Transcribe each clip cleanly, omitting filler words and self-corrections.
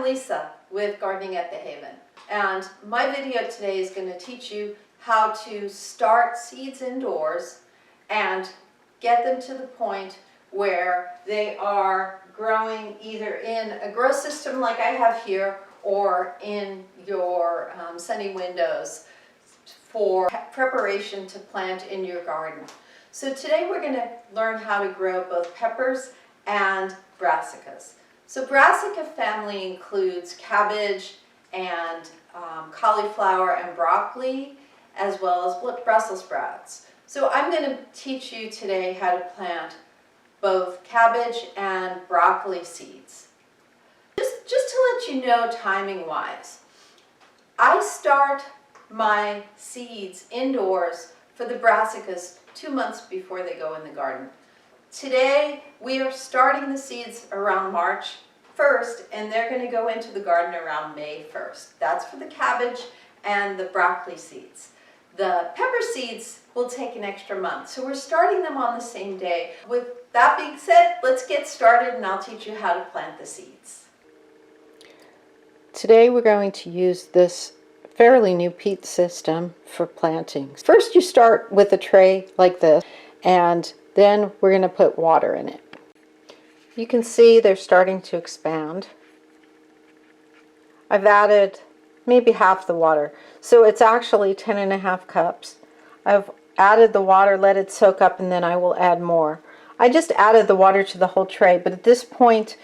Lisa with Gardening at the Haven, and my video today is going to teach you how to start seeds indoors and get them to the point where they are growing either in a grow system like I have here or in your sunny windows for preparation to plant in your garden. So today we're going to learn how to grow both peppers and brassicas. So brassica family includes cabbage and cauliflower and broccoli, as well as Brussels sprouts. So I'm going to teach you today how to plant both cabbage and broccoli seeds. Just to let you know timing wise, I start my seeds indoors for the brassicas 2 months before they go in the garden. Today we are starting the seeds around March 1st and they're going to go into the garden around May 1st. That's for the cabbage and the broccoli seeds. The pepper seeds will take an extra month, so we're starting them on the same day. With that being said, let's get started and I'll teach you how to plant the seeds. Today we're going to use this fairly new peat system for planting. First you start with a tray like this, and then we're going to put water in it. You can see they're starting to expand. I've added maybe half the water, so it's actually 10.5 cups. I've added the water, let it soak up, and then I will add more. I just added the water to the whole tray, but at this point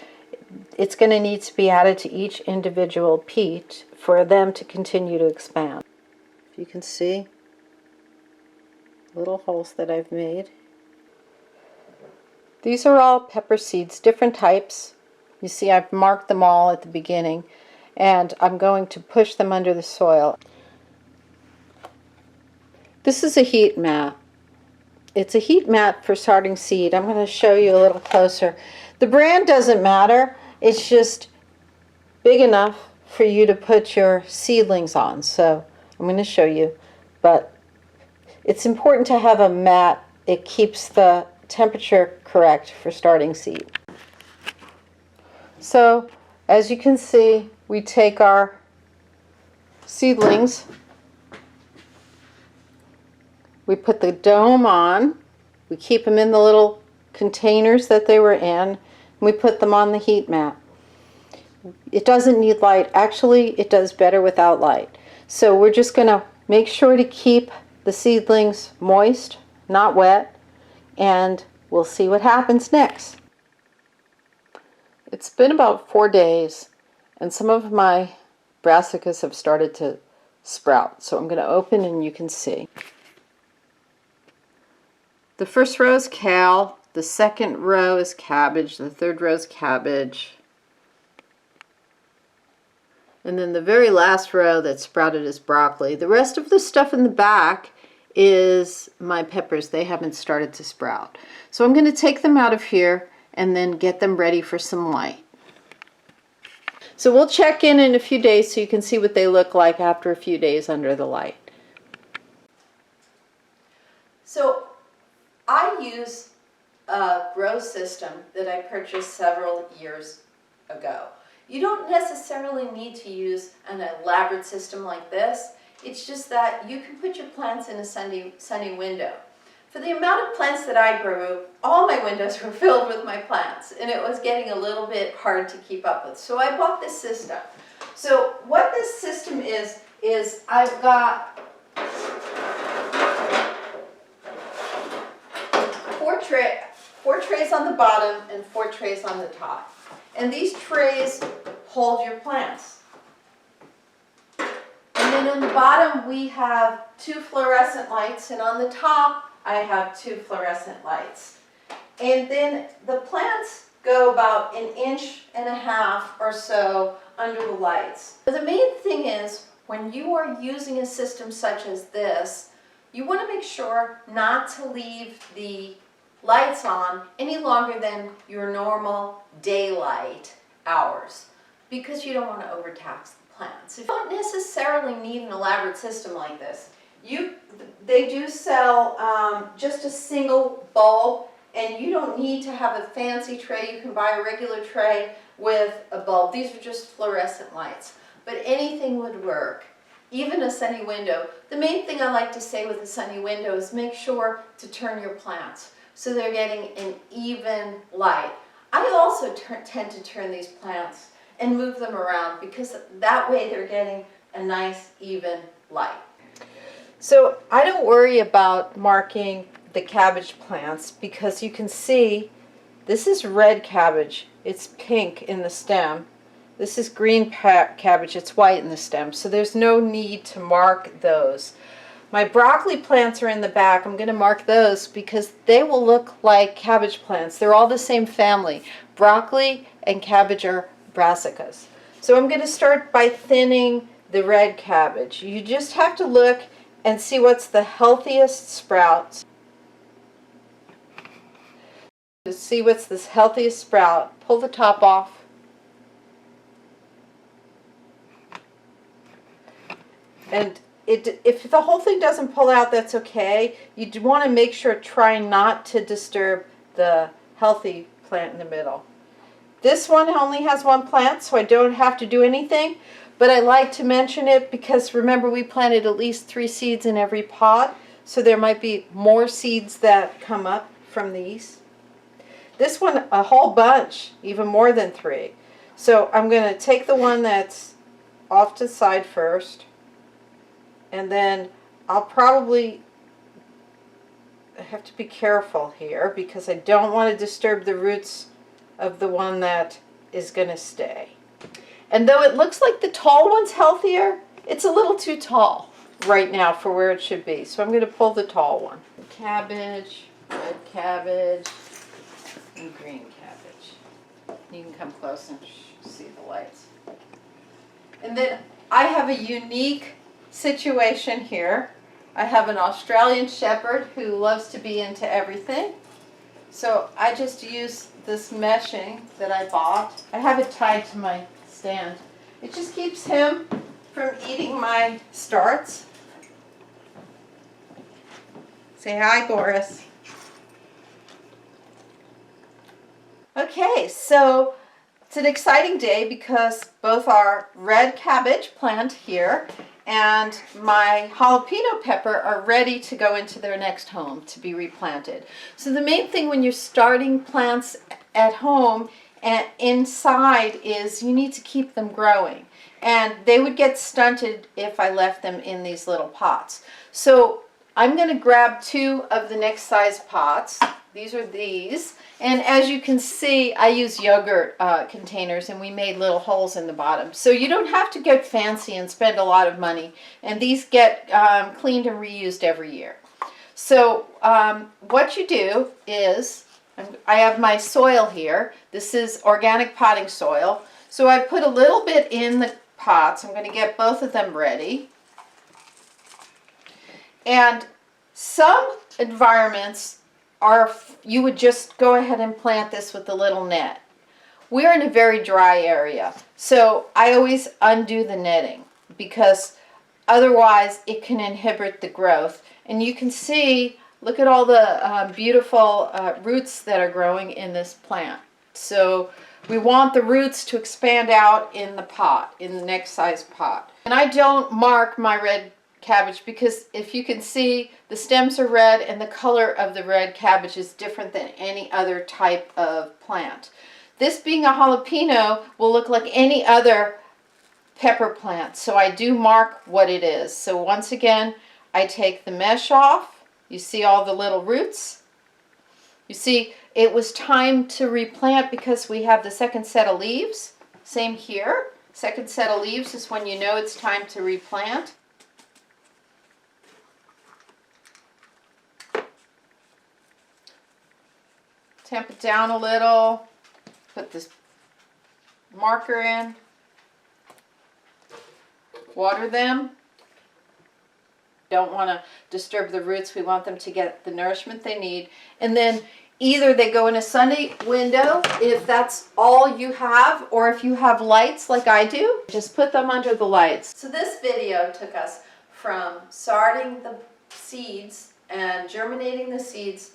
it's going to need to be added to each individual peat for them to continue to expand. You can see little holes that I've made. These are all pepper seeds, different types. You see I've marked them all at the beginning, and I'm going to push them under the soil. This is a heat mat. It's a heat mat for starting seed. I'm going to show you a little closer. The brand doesn't matter. It's just big enough for you to put your seedlings on. So I'm going to show you. But it's important to have a mat. It keeps the temperature correct for starting seed. So as you can see, we take our seedlings, we put the dome on, we keep them in the little containers that they were in, and we put them on the heat mat. It doesn't need light. Actually, it does better without light. So we're just going to make sure to keep the seedlings moist, not wet, and we'll see what happens next. It's been about 4 days, and some of my brassicas have started to sprout. So I'm going to open and you can see. The first row is kale, the second row is cabbage, the third row is cabbage, and then the very last row that sprouted is broccoli. The rest of the stuff in the back is my peppers. They haven't started to sprout. So I'm going to take them out of here and then get them ready for some light. So we'll check in a few days so you can see what they look like after a few days under the light. So I use a grow system that I purchased several years ago. You don't necessarily need to use an elaborate system like this. It's just that you can put your plants in a sunny window. For the amount of plants that I grew, all my windows were filled with my plants, and it was getting a little bit hard to keep up with. So I bought this system. So what this system is I've got 4 trays on the bottom and 4 trays on the top. And these trays hold your plants. And then on the bottom we have 2 fluorescent lights, and on the top I have 2 fluorescent lights. And then the plants go about 1.5 inches or so under the lights. The main thing is, when you are using a system such as this, you want to make sure not to leave the lights on any longer than your normal daylight hours, because you don't want to overtax the plants. You don't necessarily need an elaborate system like this. They do sell just a single bulb, and you don't need to have a fancy tray. You can buy a regular tray. with a bulb. These are just fluorescent lights, but anything would work. Even a sunny window. The main thing I like to say with a sunny window is make sure to turn your plants so they're getting an even light. I also tend to turn these plants and move them around because that way they're getting a nice even light. So I don't worry about marking the cabbage plants because you can see this is red cabbage. It's pink in the stem. This is green cabbage. It's white in the stem. So there's no need to mark those. My broccoli plants are in the back. I'm going to mark those because they will look like cabbage plants. They're all the same family. Broccoli and cabbage are brassicas. So I'm going to start by thinning the red cabbage. You just have to look and see what's the healthiest sprouts. To see what's the healthiest sprout, pull the top off. And if the whole thing doesn't pull out, that's okay. You want to make sure, try not to disturb the healthy plant in the middle. This one only has one plant, so I don't have to do anything. But I like to mention it because remember we planted at least 3 seeds in every pot, so there might be more seeds that come up from these. This one, a whole bunch, even more than 3. So I'm going to take the one that's off to the side first, and then I'll probably have to be careful here because I don't want to disturb the roots of the one that is going to stay. And though it looks like the tall one's healthier, it's a little too tall right now for where it should be. So I'm going to pull the tall one. Cabbage, red cabbage, and green cabbage. You can come close and see the lights. And then I have a unique situation here. I have an Australian Shepherd who loves to be into everything. So I just use this meshing that I bought. I have it tied to my stand. It just keeps him from eating my starts. Say hi, Boris. Okay, so it's an exciting day because both our red cabbage plant here and my jalapeno pepper are ready to go into their next home to be replanted. So the main thing when you're starting plants at home and inside is you need to keep them growing. And they would get stunted if I left them in these little pots. So I'm going to grab 2 of the next size pots. These are these. And as you can see, I use yogurt containers and we made little holes in the bottom. So you don't have to get fancy and spend a lot of money. And these get cleaned and reused every year. So what you do is, I have my soil here. This is organic potting soil. So I put a little bit in the pots. I'm going to get both of them ready. And some environments you would just go ahead and plant this with a little net. We're in a very dry area, so I always undo the netting because otherwise it can inhibit the growth. And you can see, look at all the beautiful roots that are growing in this plant. So we want the roots to expand out in the pot, in the next size pot. And I don't mark my red cabbage because if you can see, the stems are red and the color of the red cabbage is different than any other type of plant. This being a jalapeno will look like any other pepper plant, so I do mark what it is. So once again, I take the mesh off. You see all the little roots? You see, it was time to replant because we have the second set of leaves. Same here. Second set of leaves is when you know it's time to replant. Tamp it down a little, put this marker in, water them. Don't want to disturb the roots. We want them to get the nourishment they need. And then either they go in a sunny window if that's all you have, or if you have lights like I do, just put them under the lights. So this video took us from starting the seeds and germinating the seeds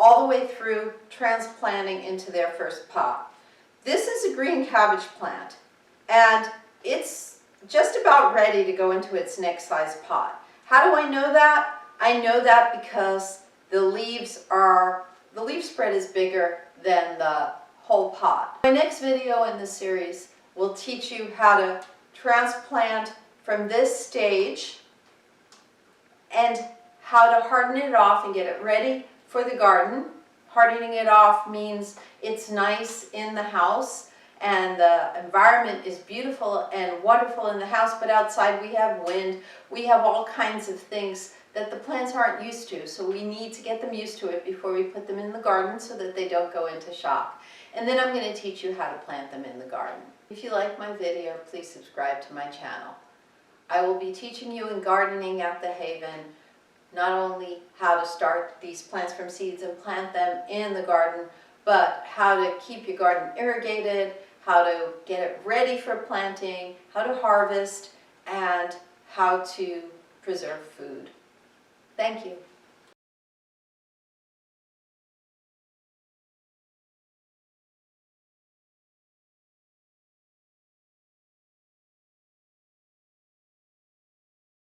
all the way through transplanting into their first pot. This is a green cabbage plant, and it's just about ready to go into its next size pot. How do I know that? I know that because the leaf spread is bigger than the whole pot. My next video in this series will teach you how to transplant from this stage and how to harden it off and get it ready for the garden. Hardening it off means it's nice in the house and the environment is beautiful and wonderful in the house, but outside we have wind, we have all kinds of things that the plants aren't used to, so we need to get them used to it before we put them in the garden so that they don't go into shock. And then I'm going to teach you how to plant them in the garden. If you like my video, please subscribe to my channel. I will be teaching you in Gardening at the Haven not only how to start these plants from seeds and plant them in the garden, but how to keep your garden irrigated, how to get it ready for planting, how to harvest, and how to preserve food. Thank you.